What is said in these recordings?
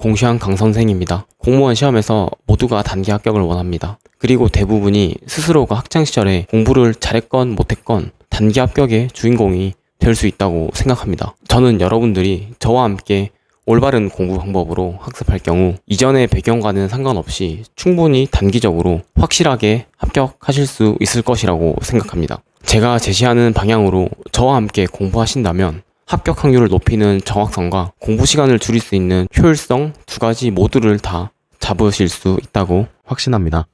공시환 강선생입니다. 공무원 시험에서 모두가 단기 합격을 원합니다. 그리고 대부분이 스스로가 학창시절에 공부를 잘했건 못했건 단기 합격의 주인공이 될 수 있다고 생각합니다. 저는 여러분들이 저와 함께 올바른 공부 방법으로 학습할 경우 이전의 배경과는 상관없이 충분히 단기적으로 확실하게 합격하실 수 있을 것이라고 생각합니다. 제가 제시하는 방향으로 저와 함께 공부하신다면 합격 확률을 높이는 정확성과 공부 시간을 줄일 수 있는 효율성 두 가지 모두를 다 잡으실 수 있다고 확신합니다.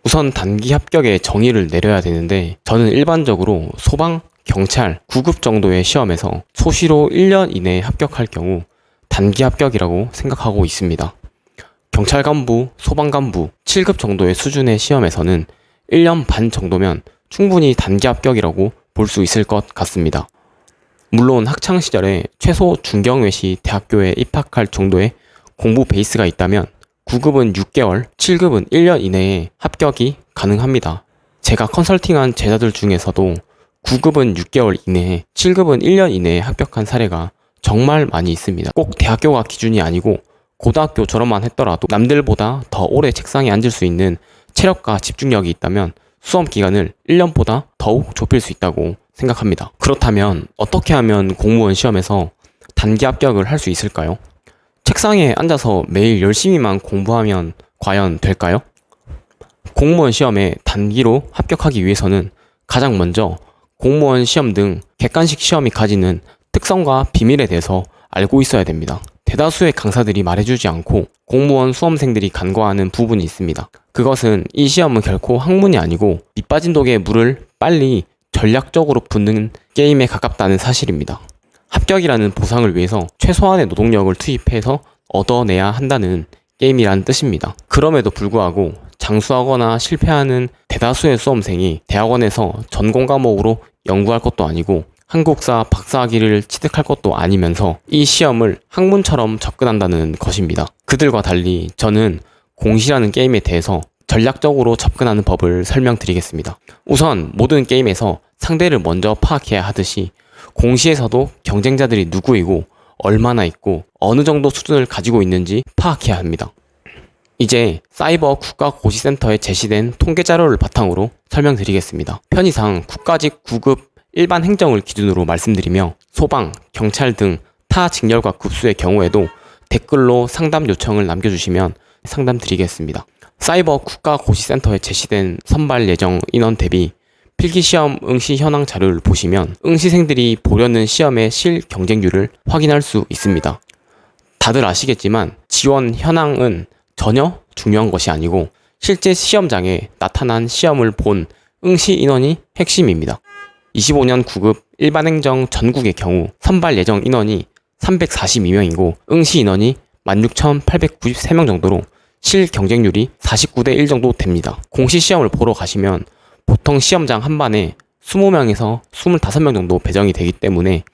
우선 단기 합격의 정의를 내려야 되는데 저는 일반적으로 소방, 경찰, 9급 정도의 시험에서 소시로 1년 이내에 합격할 경우 단기 합격이라고 생각하고 있습니다. 경찰 간부, 소방 간부 7급 정도의 수준의 시험에서는 1년 반 정도면 충분히 단기 합격이라고 볼 수 있을 것 같습니다. 물론 학창시절에 최소 중경외시 대학교에 입학할 정도의 공부 베이스가 있다면 9급은 6개월, 7급은 1년 이내에 합격이 가능합니다. 제가 컨설팅한 제자들 중에서도 9급은 6개월 이내에, 7급은 1년 이내에 합격한 사례가 정말 많이 있습니다. 꼭 대학교가 기준이 아니고 고등학교 졸업만 했더라도 남들보다 더 오래 책상에 앉을 수 있는 체력과 집중력이 있다면 수험 기간을 1년보다 더욱 좁힐 수 있다고 생각합니다. 그렇다면 어떻게 하면 공무원 시험에서 단기 합격을 할 수 있을까요? 책상에 앉아서 매일 열심히만 공부하면 과연 될까요? 공무원 시험에 단기로 합격하기 위해서는 가장 먼저 공무원 시험 등 객관식 시험이 가지는 특성과 비밀에 대해서 알고 있어야 됩니다. 대다수의 강사들이 말해주지 않고 공무원 수험생들이 간과하는 부분이 있습니다. 그것은 이 시험은 결코 학문이 아니고 밑 빠진 독에 물을 빨리 전략적으로 붓는 게임에 가깝다는 사실입니다. 합격이라는 보상을 위해서 최소한의 노동력을 투입해서 얻어내야 한다는 게임이라는 뜻입니다. 그럼에도 불구하고 장수하거나 실패하는 대다수의 수험생이 대학원에서 전공 과목으로 연구할 것도 아니고 한국사 박사학위를 취득할 것도 아니면서 이 시험을 학문처럼 접근한다는 것입니다. 그들과 달리 저는 공시라는 게임에 대해서 전략적으로 접근하는 법을 설명드리겠습니다. 우선 모든 게임에서 상대를 먼저 파악해야 하듯이 공시에서도 경쟁자들이 누구이고 얼마나 있고 어느 정도 수준을 가지고 있는지 파악해야 합니다. 이제 사이버 국가고시센터에 제시된 통계 자료를 바탕으로 설명드리겠습니다. 편의상 국가직 9급 일반 행정을 기준으로 말씀드리며 소방, 경찰 등 타 직렬과 급수의 경우에도 댓글로 상담 요청을 남겨주시면 상담 드리겠습니다. 사이버 국가고시센터에 제시된 선발 예정 인원 대비 필기시험 응시 현황 자료를 보시면 응시생들이 보려는 시험의 실 경쟁률을 확인할 수 있습니다. 다들 아시겠지만 지원 현황은 전혀 중요한 것이 아니고 실제 시험장에 나타난 시험을 본 응시 인원이 핵심입니다. 25년 9급 일반행정 전국의 경우 선발 예정 인원이 342명이고 응시 인원이 16,893명 정도로 실 경쟁률이 49대 1 정도 됩니다. 공시시험을 보러 가시면 보통 시험장 한 반에 20명에서 25명 정도 배정이 되기 때문에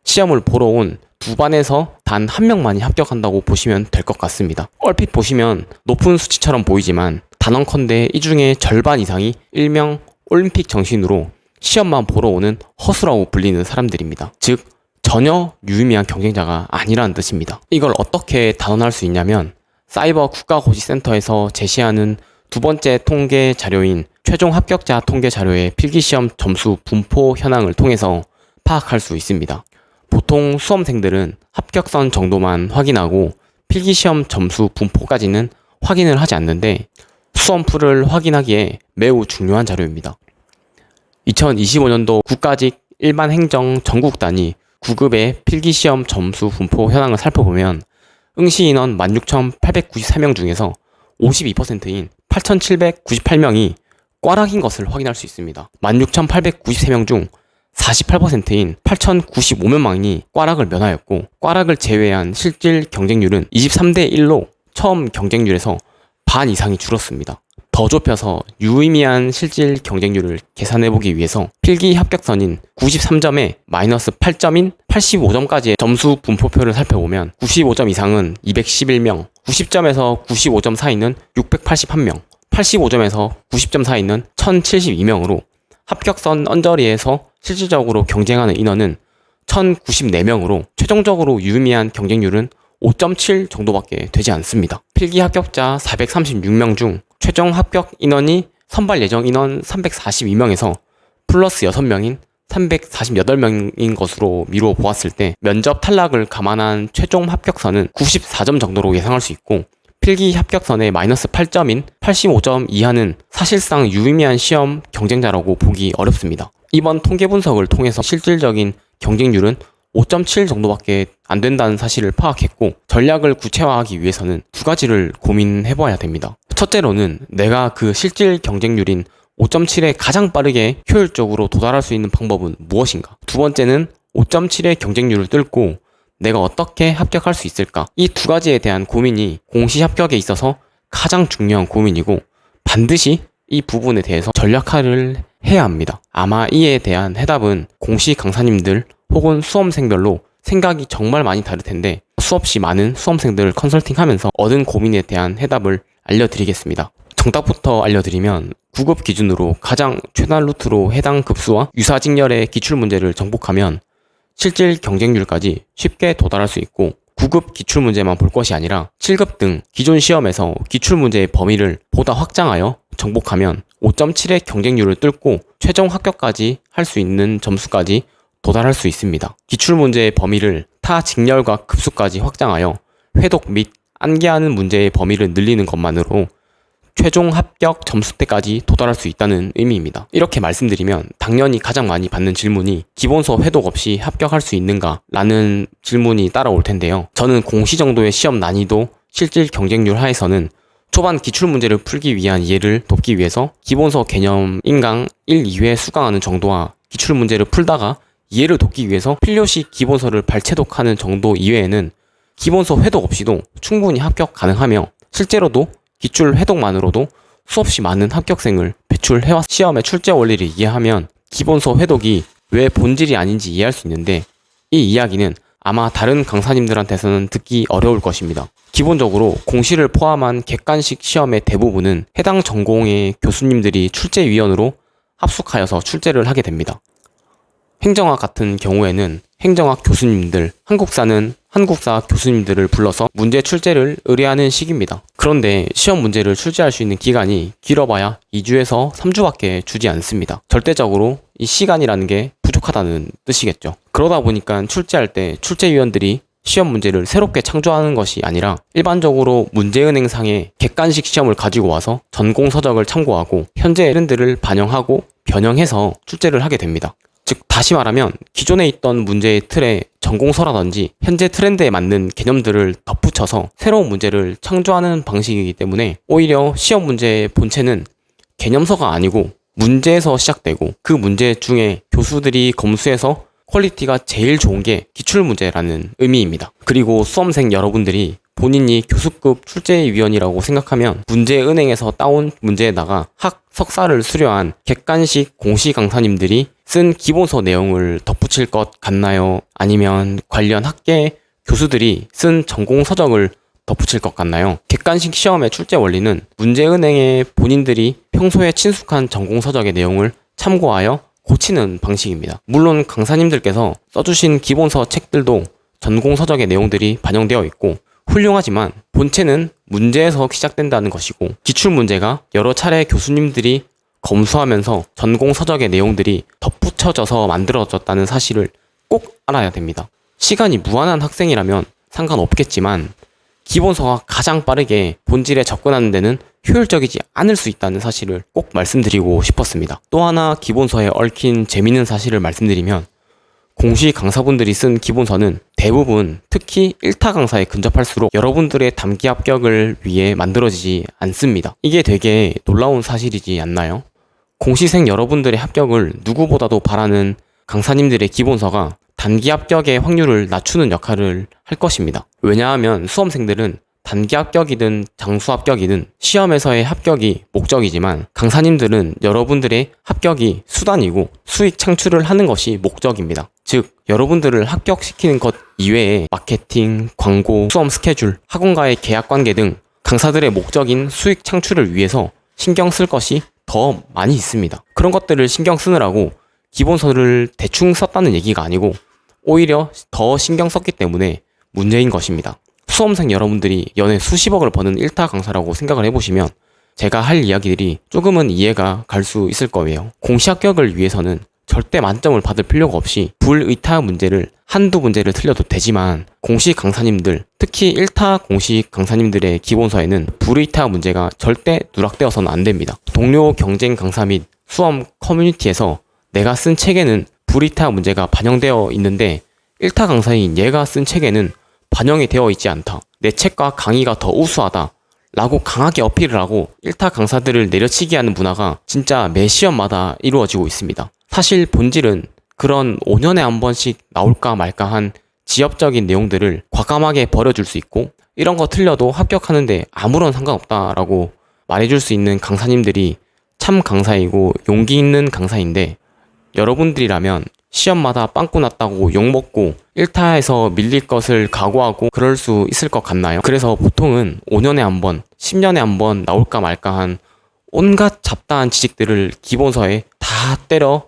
시험을 보러 온 두 반에서 단 한 명만이 합격한다고 보시면 될 것 같습니다. 얼핏 보시면 높은 수치처럼 보이지만 단언컨대 이 중에 절반 이상이 일명 올림픽 정신으로 시험만 보러 오는 허수라고 불리는 사람들입니다. 즉 전혀 유의미한 경쟁자가 아니라는 뜻입니다. 이걸 어떻게 단언할 수 있냐면 사이버 국가고시센터에서 제시하는 두 번째 통계 자료인 최종 합격자 통계 자료의 필기시험 점수 분포 현황을 통해서 파악할 수 있습니다. 보통 수험생들은 합격선 정도만 확인하고 필기시험 점수 분포까지는 확인을 하지 않는데 수험풀을 확인하기에 매우 중요한 자료입니다. 2025년도 국가직 일반행정 전국 단위 9급의 필기시험 점수 분포 현황을 살펴보면 응시 인원 16,894명 중에서 52%인 8,798명이 꽈락인 것을 확인할 수 있습니다. 16,893명 중 48%인 8,095명만이 꽈락을 면하였고 꽈락을 제외한 실질 경쟁률은 23대 1로 처음 경쟁률에서 반 이상이 줄었습니다. 더 좁혀서 유의미한 실질 경쟁률을 계산해보기 위해서 필기 합격선인 93점에 마이너스 8점인 85점까지의 점수 분포표를 살펴보면 95점 이상은 211명, 90점에서 95점 사이는 681명, 85점에서 90점 사이는 1072명으로 합격선 언저리에서 실질적으로 경쟁하는 인원은 1094명으로 최종적으로 유의미한 경쟁률은 5.7 정도밖에 되지 않습니다. 필기 합격자 436명 중 최종 합격 인원이 선발 예정 인원 342명에서 플러스 6명인 348명인 것으로 미루어 보았을 때 면접 탈락을 감안한 최종 합격선은 94점 정도로 예상할 수 있고, 필기 합격선의 마이너스 8점인 85점 이하는 사실상 유의미한 시험 경쟁자라고 보기 어렵습니다. 이번 통계 분석을 통해서 실질적인 경쟁률은 5.7 정도밖에 안 된다는 사실을 파악했고, 전략을 구체화하기 위해서는 두 가지를 고민해봐야 됩니다. 첫째로는 내가 그 실질 경쟁률인 5.7에 가장 빠르게 효율적으로 도달할 수 있는 방법은 무엇인가? 두 번째는 5.7의 경쟁률을 뚫고 내가 어떻게 합격할 수 있을까? 이 두 가지에 대한 고민이 공시 합격에 있어서 가장 중요한 고민이고, 반드시 이 부분에 대해서 전략화를 해야 합니다. 아마 이에 대한 해답은 공시 강사님들 혹은 수험생별로 생각이 정말 많이 다를 텐데, 수없이 많은 수험생들을 컨설팅하면서 얻은 고민에 대한 해답을 알려드리겠습니다. 정답부터 알려드리면, 9급 기준으로 가장 최단 루트로 해당 급수와 유사직렬의 기출문제를 정복하면 실질 경쟁률까지 쉽게 도달할 수 있고, 9급 기출문제만 볼 것이 아니라 7급 등 기존 시험에서 기출문제의 범위를 보다 확장하여 정복하면 5.7의 경쟁률을 뚫고 최종 합격까지 할 수 있는 점수까지 도달할 수 있습니다. 기출문제의 범위를 타 직렬과 급수까지 확장하여 회독 및 안개하는 문제의 범위를 늘리는 것만으로 최종 합격 점수대까지 도달할 수 있다는 의미입니다. 이렇게 말씀드리면 당연히 가장 많이 받는 질문이 기본서 회독 없이 합격할 수 있는가? 라는 질문이 따라올 텐데요. 저는 공시 정도의 시험 난이도, 실질 경쟁률 하에서는 초반 기출문제를 풀기 위한 이해를 돕기 위해서 기본서 개념 인강 1, 2회 수강하는 정도와 기출문제를 풀다가 이해를 돕기 위해서 필요시 기본서를 발췌독하는 정도 이외에는 기본서 회독 없이도 충분히 합격 가능하며, 실제로도 기출 회독만으로도 수없이 많은 합격생을 배출해와 시험의 출제 원리를 이해하면 기본서 회독이 왜 본질이 아닌지 이해할 수 있는데, 이 이야기는 아마 다른 강사님들한테서는 듣기 어려울 것입니다. 기본적으로 공시를 포함한 객관식 시험의 대부분은 해당 전공의 교수님들이 출제위원으로 합숙하여서 출제를 하게 됩니다. 행정학 같은 경우에는 행정학 교수님들, 한국사 교수님들을 불러서 문제 출제를 의뢰하는 식입니다. 그런데 시험 문제를 출제할 수 있는 기간이 길어봐야 2주에서 3주밖에 주지 않습니다. 절대적으로 이 시간이라는 게 부족하다는 뜻이겠죠. 그러다 보니까 출제할 때 출제위원들이 시험 문제를 새롭게 창조하는 것이 아니라 일반적으로 문제은행상의 객관식 시험을 가지고 와서 전공 서적을 참고하고 현재 트렌드를 반영하고 변형해서 출제를 하게 됩니다. 즉 다시 말하면 기존에 있던 문제의 틀에 전공서라든지 현재 트렌드에 맞는 개념들을 덧붙여서 새로운 문제를 창조하는 방식이기 때문에 오히려 시험 문제의 본체는 개념서가 아니고 문제에서 시작되고, 그 문제 중에 교수들이 검수해서 퀄리티가 제일 좋은 게 기출문제라는 의미입니다. 그리고 수험생 여러분들이 본인이 교수급 출제위원이라고 생각하면 문제은행에서 따온 문제에다가 석사를 수료한 객관식 공시 강사님들이 쓴 기본서 내용을 덧붙일 것 같나요? 아니면 관련 학계 교수들이 쓴 전공 서적을 덧붙일 것 같나요? 객관식 시험의 출제 원리는 문제은행의 본인들이 평소에 친숙한 전공 서적의 내용을 참고하여 고치는 방식입니다. 물론 강사님들께서 써주신 기본서 책들도 전공 서적의 내용들이 반영되어 있고 훌륭하지만 본체는 문제에서 시작된다는 것이고, 기출문제가 여러 차례 교수님들이 검수하면서 전공 서적의 내용들이 덧붙여져서 만들어졌다는 사실을 꼭 알아야 됩니다. 시간이 무한한 학생이라면 상관없겠지만 기본서가 가장 빠르게 본질에 접근하는 데는 효율적이지 않을 수 있다는 사실을 꼭 말씀드리고 싶었습니다. 또 하나 기본서에 얽힌 재미있는 사실을 말씀드리면, 공시 강사분들이 쓴 기본서는 대부분 특히 1타 강사에 근접할수록 여러분들의 단기 합격을 위해 만들어지지 않습니다. 이게 되게 놀라운 사실이지 않나요? 공시생 여러분들의 합격을 누구보다도 바라는 강사님들의 기본서가 단기 합격의 확률을 낮추는 역할을 할 것입니다. 왜냐하면 수험생들은 단기 합격이든 장수 합격이든 시험에서의 합격이 목적이지만, 강사님들은 여러분들의 합격이 수단이고 수익 창출을 하는 것이 목적입니다. 즉 여러분들을 합격시키는 것 이외에 마케팅, 광고, 수험 스케줄, 학원과의 계약 관계 등 강사들의 목적인 수익 창출을 위해서 신경 쓸 것이 더 많이 있습니다. 그런 것들을 신경 쓰느라고 기본서를 대충 썼다는 얘기가 아니고 오히려 더 신경 썼기 때문에 문제인 것입니다. 수험생 여러분들이 연에 수십억을 버는 1타 강사라고 생각을 해보시면 제가 할 이야기들이 조금은 이해가 갈 수 있을 거예요. 공시 합격을 위해서는 절대 만점을 받을 필요가 없이 불의타 문제를 한두 문제를 틀려도 되지만 공식 강사님들, 특히 1타 공식 강사님들의 기본서에는 불의타 문제가 절대 누락되어서는 안 됩니다. 동료 경쟁 강사 및 수험 커뮤니티에서 내가 쓴 책에는 불의타 문제가 반영되어 있는데 1타 강사인 얘가 쓴 책에는 반영이 되어 있지 않다. 내 책과 강의가 더 우수하다. 라고 강하게 어필을 하고 1타 강사들을 내려치게 하는 문화가 진짜 매 시험마다 이루어지고 있습니다. 사실 본질은 그런 5년에 한 번씩 나올까 말까 한 지엽적인 내용들을 과감하게 버려줄 수 있고 이런 거 틀려도 합격하는데 아무런 상관없다라고 말해줄 수 있는 강사님들이 참 강사이고 용기 있는 강사인데 여러분들이라면 시험마다 빵꾸 났다고 욕먹고 1타에서 밀릴 것을 각오하고 그럴 수 있을 것 같나요? 그래서 보통은 5년에 한 번, 10년에 한 번 나올까 말까 한 온갖 잡다한 지식들을 기본서에 다 때려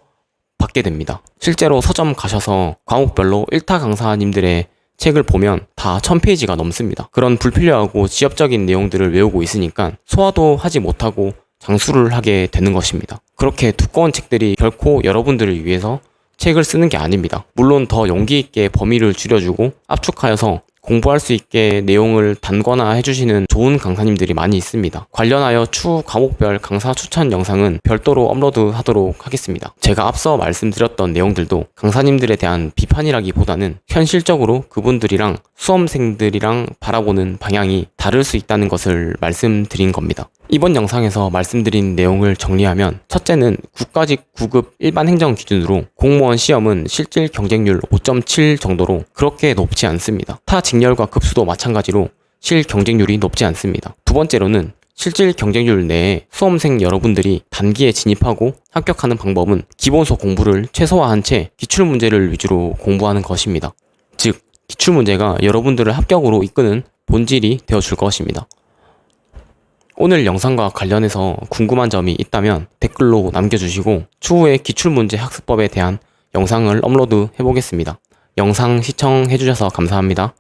받게 됩니다. 실제로 서점 가셔서 과목별로 1타 강사님들의 책을 보면 다 1000페이지가 넘습니다. 그런 불필요하고 지엽적인 내용들을 외우고 있으니까 소화도 하지 못하고 장수를 하게 되는 것입니다. 그렇게 두꺼운 책들이 결코 여러분들을 위해서 책을 쓰는 게 아닙니다. 물론 더 용기 있게 범위를 줄여주고 압축하여서 공부할 수 있게 내용을 단거나 해주시는 좋은 강사님들이 많이 있습니다. 관련하여 추후 과목별 강사 추천 영상은 별도로 업로드하도록 하겠습니다. 제가 앞서 말씀드렸던 내용들도 강사님들에 대한 비판이라기보다는 현실적으로 그분들이랑 수험생들이랑 바라보는 방향이 다를 수 있다는 것을 말씀드린 겁니다. 이번 영상에서 말씀드린 내용을 정리하면 첫째는 국가직 9급 일반 행정 기준으로 공무원 시험은 실질 경쟁률 5.7 정도로 그렇게 높지 않습니다. 타 직렬과 급수도 마찬가지로 실 경쟁률이 높지 않습니다. 두 번째로는 실질 경쟁률 내에 수험생 여러분들이 단기에 진입하고 합격하는 방법은 기본서 공부를 최소화한 채 기출문제를 위주로 공부하는 것입니다. 즉, 기출문제가 여러분들을 합격으로 이끄는 본질이 되어줄 것입니다. 오늘 영상과 관련해서 궁금한 점이 있다면 댓글로 남겨주시고 추후에 기출문제 학습법에 대한 영상을 업로드 해보겠습니다. 영상 시청해주셔서 감사합니다.